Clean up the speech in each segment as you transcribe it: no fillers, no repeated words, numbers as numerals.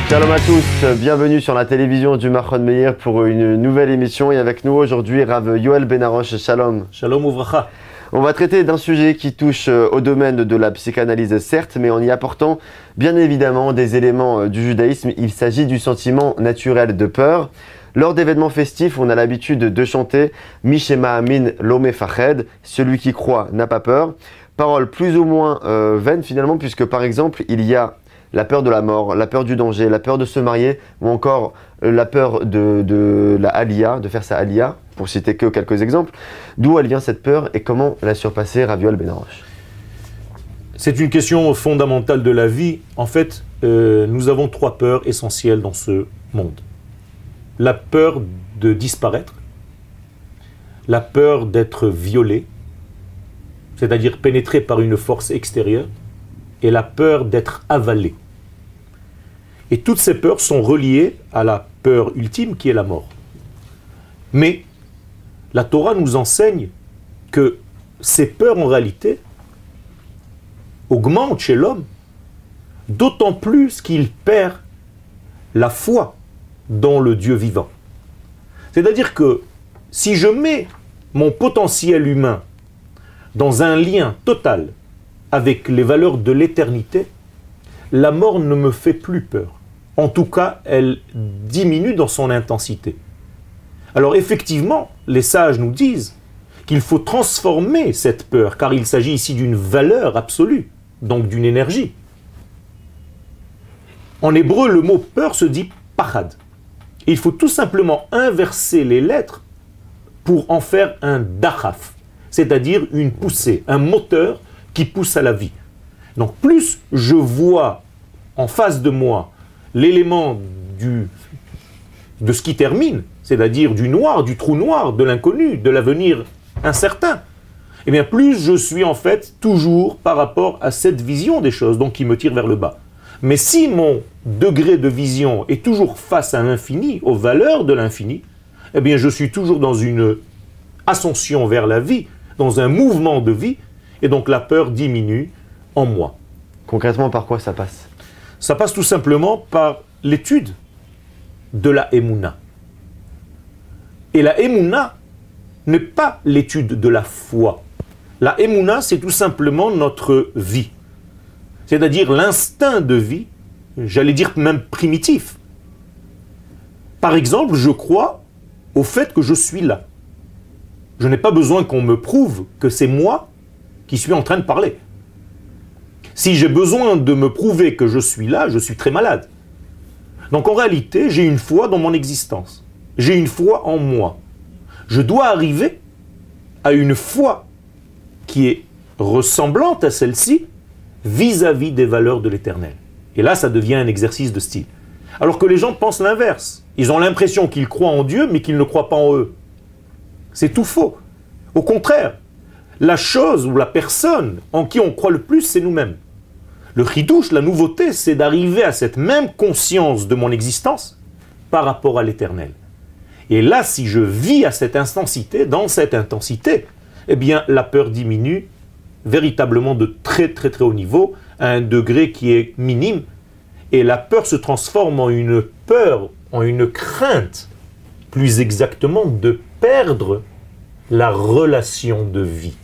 Shalom à tous, bienvenue sur la télévision du Machon Meir pour une nouvelle émission. Et avec nous aujourd'hui, Rav Yoel Ben Arosh. Shalom. Shalom Uvracha. On va traiter d'un sujet qui touche au domaine de la psychanalyse, certes, mais en y apportant bien évidemment des éléments du judaïsme. Il s'agit du sentiment naturel de peur. Lors d'événements festifs, on a l'habitude de chanter « Mishema Amin Lo Mefached », celui qui croit n'a pas peur. Parole plus ou moins vaine finalement, puisque par exemple, il y a la peur de la mort, la peur du danger, la peur de se marier, ou encore la peur de la aliyah, de faire sa aliyah, pour citer que quelques exemples. D'où elle vient cette peur et comment la surpasser, Rav Yoel Ben Arosh? C'est une question fondamentale de la vie. En fait, nous avons trois peurs essentielles dans ce monde. La peur de disparaître, la peur d'être violé, c'est-à-dire pénétré par une force extérieure, et la peur d'être avalé. Et toutes ces peurs sont reliées à la peur ultime qui est la mort. Mais la Torah nous enseigne que ces peurs en réalité augmentent chez l'homme, d'autant plus qu'il perd la foi dans le Dieu vivant. C'est-à-dire que si je mets mon potentiel humain dans un lien total avec les valeurs de l'éternité, la mort ne me fait plus peur. En tout cas, elle diminue dans son intensité. Alors effectivement, les sages nous disent qu'il faut transformer cette peur, car il s'agit ici d'une valeur absolue, donc d'une énergie. En hébreu, le mot peur se dit pachad. Il faut tout simplement inverser les lettres pour en faire un dachaf, c'est-à-dire une poussée, un moteur qui pousse à la vie. Donc plus je vois en face de moi l'élément de ce qui termine, c'est-à-dire du noir, du trou noir, de l'inconnu, de l'avenir incertain, et bien plus je suis en fait toujours par rapport à cette vision des choses, donc qui me tire vers le bas. Mais si mon degré de vision est toujours face à l'infini, aux valeurs de l'infini, eh bien je suis toujours dans une ascension vers la vie, dans un mouvement de vie, et donc la peur diminue en moi. Concrètement, par quoi ça passe? Ça passe tout simplement par l'étude de la Emouna. Et la Emouna n'est pas l'étude de la foi. La Emouna, c'est tout simplement notre vie. C'est-à-dire l'instinct de vie, j'allais dire même primitif. Par exemple, je crois au fait que je suis là. Je n'ai pas besoin qu'on me prouve que c'est moi qui suis en train de parler. Si j'ai besoin de me prouver que je suis là, je suis très malade. Donc en réalité, j'ai une foi dans mon existence. J'ai une foi en moi. Je dois arriver à une foi qui est ressemblante à celle-ci vis-à-vis des valeurs de l'éternel. Et là, ça devient un exercice de style. Alors que les gens pensent l'inverse. Ils ont l'impression qu'ils croient en Dieu, mais qu'ils ne croient pas en eux. C'est tout faux. Au contraire, la chose ou la personne en qui on croit le plus, c'est nous-mêmes. Le chidouche, la nouveauté, c'est d'arriver à cette même conscience de mon existence par rapport à l'éternel. Et là, si je vis à cette intensité, dans cette intensité, eh bien, la peur diminue véritablement de très très très haut niveau, à un degré qui est minime, et la peur se transforme en une peur, en une crainte, plus exactement, de perdre la relation de vie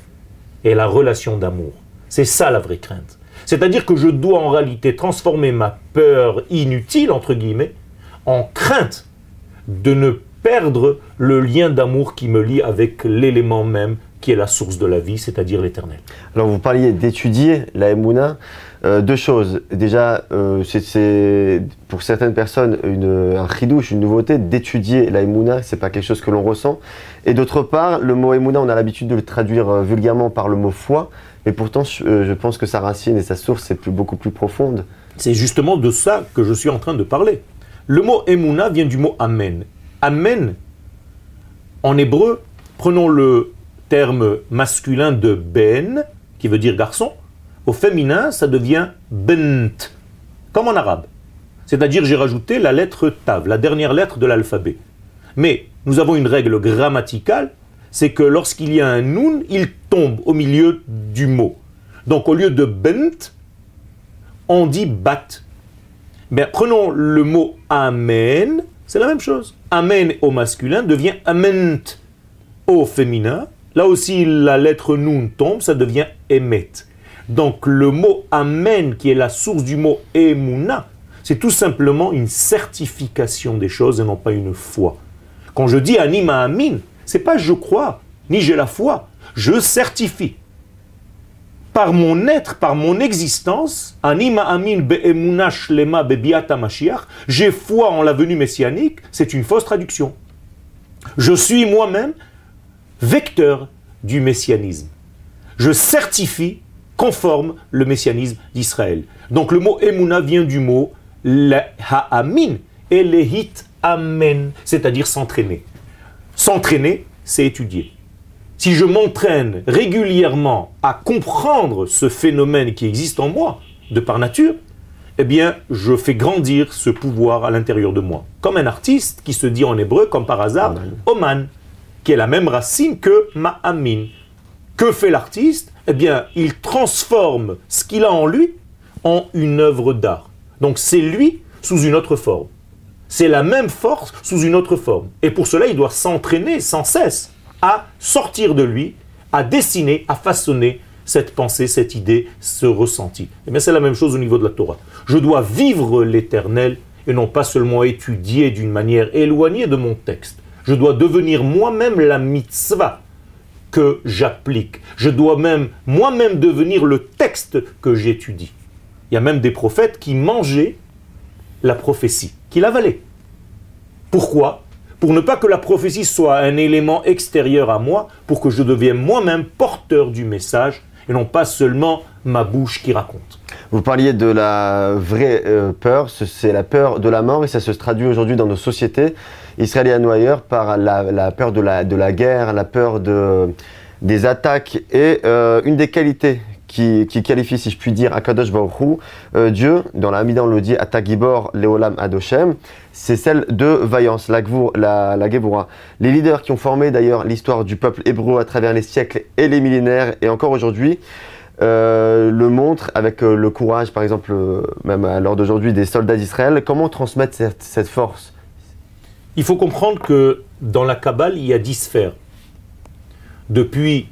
et la relation d'amour. C'est ça la vraie crainte. C'est-à-dire que je dois en réalité transformer ma peur inutile, entre guillemets, en crainte de ne perdre le lien d'amour qui me lie avec l'élément même qui est la source de la vie, c'est-à-dire l'éternel. Alors vous parliez d'étudier la Emouna. Deux choses. Déjà, c'est pour certaines personnes un chidouche, une nouveauté d'étudier la Emouna. C'est pas quelque chose que l'on ressent. Et d'autre part, le mot Emouna, on a l'habitude de le traduire vulgairement par le mot foi. Mais pourtant, je pense que sa racine et sa source est beaucoup plus profonde. C'est justement de ça que je suis en train de parler. Le mot Emouna vient du mot Amen. Amen, en hébreu, prenons le terme masculin de Ben, qui veut dire garçon. Au féminin, ça devient Bent, comme en arabe. C'est-à-dire, j'ai rajouté la lettre Tav, la dernière lettre de l'alphabet. Mais nous avons une règle grammaticale, c'est que lorsqu'il y a un noun, il tombe au milieu du mot. Donc au lieu de Bent, on dit Bat. Ben, prenons le mot Amen, c'est la même chose. Amen au masculin devient Ament au féminin. Là aussi, la lettre Nun tombe, ça devient Emet. Donc le mot Amen, qui est la source du mot Emuna, c'est tout simplement une certification des choses et non pas une foi. Quand je dis Anima Amin, c'est pas je crois, ni j'ai la foi, je certifie. Par mon être, par mon existence, Anima Amin be'emuna shlema bebiata Mashiach, j'ai foi en la venue messianique, c'est une fausse traduction. Je suis moi-même vecteur du messianisme. Je certifie, conforme le messianisme d'Israël. Donc le mot emuna vient du mot ha'amin et lehit amen, c'est-à-dire s'entraîner. S'entraîner, c'est étudier. Si je m'entraîne régulièrement à comprendre ce phénomène qui existe en moi, de par nature, eh bien, je fais grandir ce pouvoir à l'intérieur de moi. Comme un artiste qui se dit en hébreu, comme par hasard, Oman, qui est la même racine que Ma'amin. Que fait l'artiste? Eh bien, il transforme ce qu'il a en lui en une œuvre d'art. Donc c'est lui sous une autre forme. C'est la même force sous une autre forme. Et pour cela, il doit s'entraîner sans cesse à sortir de lui, à dessiner, à façonner cette pensée, cette idée, ce ressenti. Eh bien, c'est la même chose au niveau de la Torah. Je dois vivre l'éternel et non pas seulement étudier d'une manière éloignée de mon texte. Je dois devenir moi-même la mitzvah que j'applique. Je dois même moi-même devenir le texte que j'étudie. Il y a même des prophètes qui mangeaient la prophétie, qui l'avalaient. Pourquoi ? Pour ne pas que la prophétie soit un élément extérieur à moi, pour que je devienne moi-même porteur du message, et non pas seulement ma bouche qui raconte. Vous parliez de la vraie peur, c'est la peur de la mort, et ça se traduit aujourd'hui dans nos sociétés israéliennes ou ailleurs par la peur de la guerre, la peur des attaques. Et une des qualités qui qualifie, si je puis dire, Akadosh Baruch Hu, Dieu, dans la Hamida on le dit, Ata Gibor Leolam Adoshem, c'est celle de vaillance, la Gevura. Les leaders qui ont formé d'ailleurs l'histoire du peuple hébreu à travers les siècles et les millénaires, et encore aujourd'hui, le montrent avec le courage, par exemple, même à l'heure d'aujourd'hui, des soldats d'Israël. Comment transmettre cette force? Il faut comprendre que dans la Kabbale, il y a 10 sphères. Depuis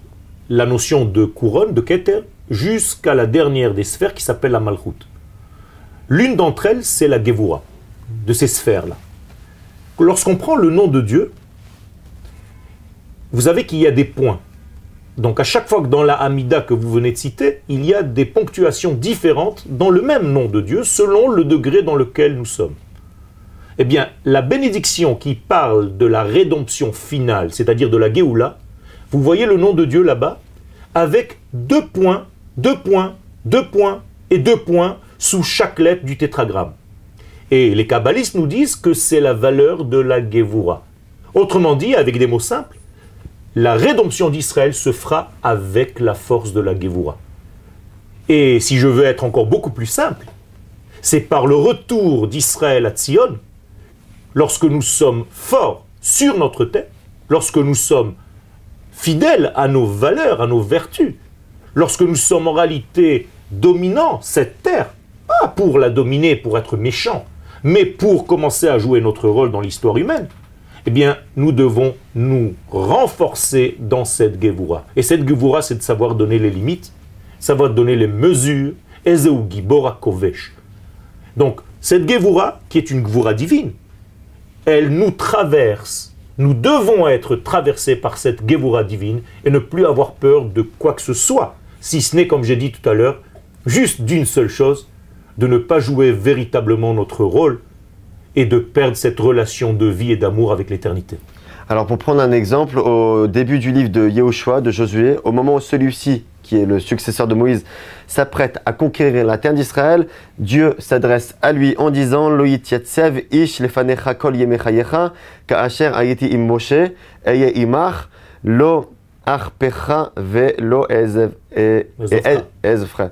la notion de couronne, de Keter, jusqu'à la dernière des sphères qui s'appelle la Malchut. L'une d'entre elles, c'est la Gevura, de ces sphères-là. Lorsqu'on prend le nom de Dieu, vous savez qu'il y a des points. Donc à chaque fois que dans la Hamida que vous venez de citer, il y a des ponctuations différentes dans le même nom de Dieu, selon le degré dans lequel nous sommes. Eh bien, la bénédiction qui parle de la rédemption finale, c'est-à-dire de la Géoula, vous voyez le nom de Dieu là-bas, avec 2 points, 2 points, 2 points et 2 points sous chaque lettre du tétragramme. Et les kabbalistes nous disent que c'est la valeur de la Gevura. Autrement dit, avec des mots simples, la rédemption d'Israël se fera avec la force de la Gevura. Et si je veux être encore beaucoup plus simple, c'est par le retour d'Israël à Tzion, lorsque nous sommes forts sur notre tête, lorsque nous sommes fidèles à nos valeurs, à nos vertus, lorsque nous sommes en réalité dominants cette terre, pas pour la dominer, pour être méchants, mais pour commencer à jouer notre rôle dans l'histoire humaine, eh bien, nous devons nous renforcer dans cette Gevura. Et cette Gevura, c'est de savoir donner les limites, savoir donner les mesures, Ezeu Gibora Kovesh. Donc, cette Gevura, qui est une Gevura divine, elle nous traverse. Nous devons être traversés par cette Gevura divine et ne plus avoir peur de quoi que ce soit, si ce n'est, comme j'ai dit tout à l'heure, juste d'une seule chose, de ne pas jouer véritablement notre rôle et de perdre cette relation de vie et d'amour avec l'éternité. Alors pour prendre un exemple, au début du livre de Yehoshua, de Josué, au moment où celui-ci, qui est le successeur de Moïse, s'apprête à conquérir la terre d'Israël, Dieu s'adresse à lui en disant « Lo yityatsev ish lefanecha kol yemechayecha, ka'asher ayiti im Moshe, eye imach, lo arpecha ve lo ezofra. »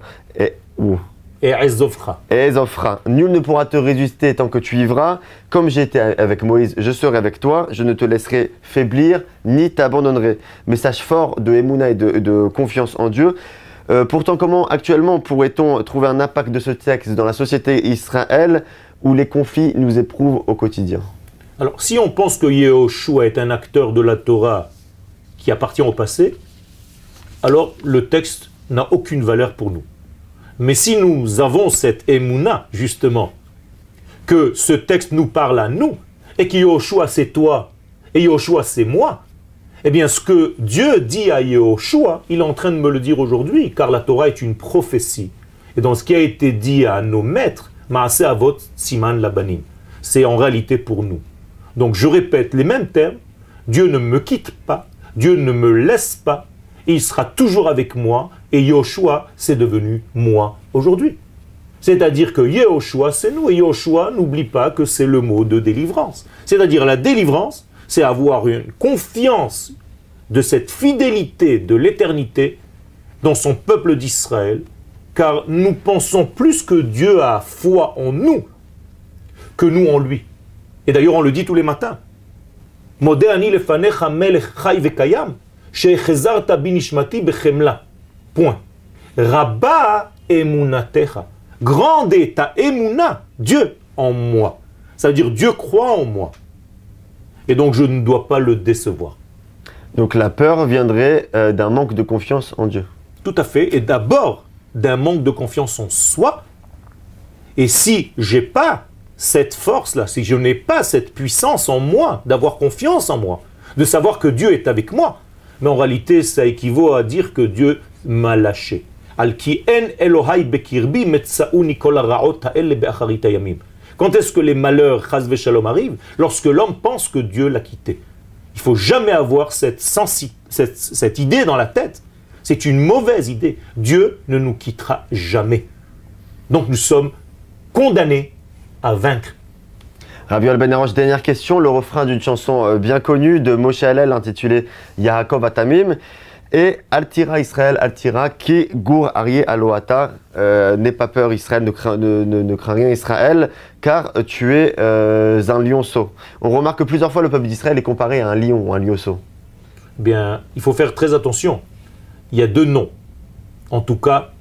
Et Ezofra. Et Ezofra. Nul ne pourra te résister tant que tu vivras. Comme j'étais avec Moïse, je serai avec toi. Je ne te laisserai faiblir ni t'abandonnerai. Message fort de Emouna et de confiance en Dieu. Pourtant, comment actuellement pourrait-on trouver un impact de ce texte dans la société Israël où les conflits nous éprouvent au quotidien? Alors, si on pense que Yehoshua est un acteur de la Torah qui appartient au passé, alors le texte n'a aucune valeur pour nous. Mais si nous avons cette émouna, justement, que ce texte nous parle à nous, et que Yehoshua c'est toi, et Yehoshua c'est moi, eh bien ce que Dieu dit à Yehoshua, il est en train de me le dire aujourd'hui, car la Torah est une prophétie. Et dans ce qui a été dit à nos maîtres, Maaseh Avot Siman Labanim, c'est en réalité pour nous. Donc je répète les mêmes termes, Dieu ne me quitte pas, Dieu ne me laisse pas, et il sera toujours avec moi, et Yehoshua, c'est devenu moi aujourd'hui. C'est-à-dire que Yehoshua, c'est nous, et Yehoshua, n'oublie pas que c'est le mot de délivrance. C'est-à-dire la délivrance, c'est avoir une confiance de cette fidélité de l'éternité dans son peuple d'Israël, car nous pensons plus que Dieu a foi en nous, que nous en lui. Et d'ailleurs, on le dit tous les matins. Modeh ani lefanecha melech chai vekayam, shechezarta binishmati bechemla. Point. Rabba emunatecha. Grande est ta emuna, Dieu en moi. Ça veut dire Dieu croit en moi. Et donc je ne dois pas le décevoir. Donc la peur viendrait d'un manque de confiance en Dieu. Tout à fait. Et d'abord, d'un manque de confiance en soi. Et si je n'ai pas cette force-là, si je n'ai pas cette puissance en moi, d'avoir confiance en moi, de savoir que Dieu est avec moi, mais en réalité, ça équivaut à dire que Dieu m'a lâché. Al-ki en Elohai bekirbi metsaouni kol haraot ha'ele be'acharit hayamim. Quand est-ce que les malheurs, chas v'shalom, arrivent? Lorsque l'homme pense que Dieu l'a quitté. Il ne faut jamais avoir cette idée dans la tête. C'est une mauvaise idée. Dieu ne nous quittera jamais. Donc nous sommes condamnés à vaincre. Rabbi Yoel Ben Arosh, dernière question, le refrain d'une chanson bien connue de Moshe Hallel intitulée Yaakov Atamim. Et Altira Israël, Altira, qui gour arié aloata, n'aie pas peur Israël, ne crains rien Israël, car tu es un lionceau. On remarque que plusieurs fois le peuple d'Israël est comparé à un lion ou un lionceau. Bien, il faut faire très attention. Il y a deux noms. En tout cas,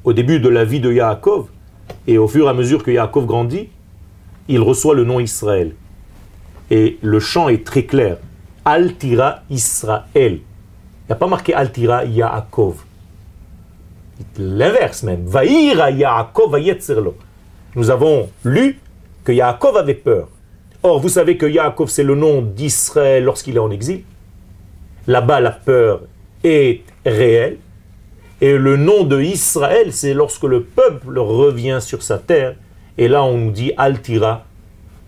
au début de la vie de Yaakov, et au fur et à mesure que Yaakov grandit, il reçoit le nom Israël. Et le chant est très clair. Altira Israël. Il n'y a pas marqué Altira Yaakov. L'inverse même. Vaïra Yaakov vayetzerlo. Nous avons lu que Yaakov avait peur. Or, vous savez que Yaakov, c'est le nom d'Israël lorsqu'il est en exil. Là-bas, la peur est réelle. Et le nom de Israël, c'est lorsque le peuple revient sur sa terre. Et là, on nous dit Altira,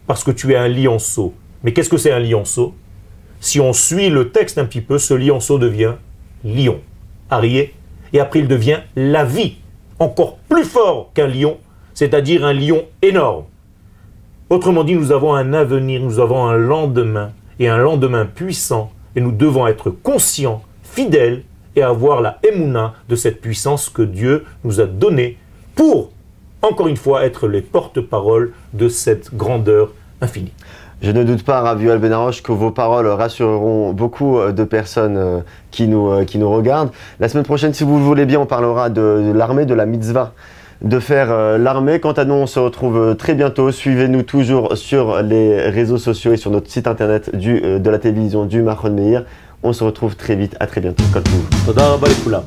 parce que tu es un lionceau. Mais qu'est-ce que c'est un lionceau? Si on suit le texte un petit peu, ce lionceau devient lion, arié, et après il devient la vie, encore plus fort qu'un lion, c'est-à-dire un lion énorme. Autrement dit, nous avons un avenir, nous avons un lendemain, et un lendemain puissant, et nous devons être conscients, fidèles, et avoir la émouna de cette puissance que Dieu nous a donnée pour, encore une fois, être les porte-paroles de cette grandeur infinie. Je ne doute pas, Rabbi Yoel Ben Arosh, que vos paroles rassureront beaucoup de personnes qui nous regardent. La semaine prochaine, si vous le voulez bien, on parlera de l'armée, de la mitzvah, de faire l'armée. Quant à nous, on se retrouve très bientôt. Suivez-nous toujours sur les réseaux sociaux et sur notre site internet de la télévision du Machon Meir. On se retrouve très vite. À très bientôt. Toda rabba lekoulam.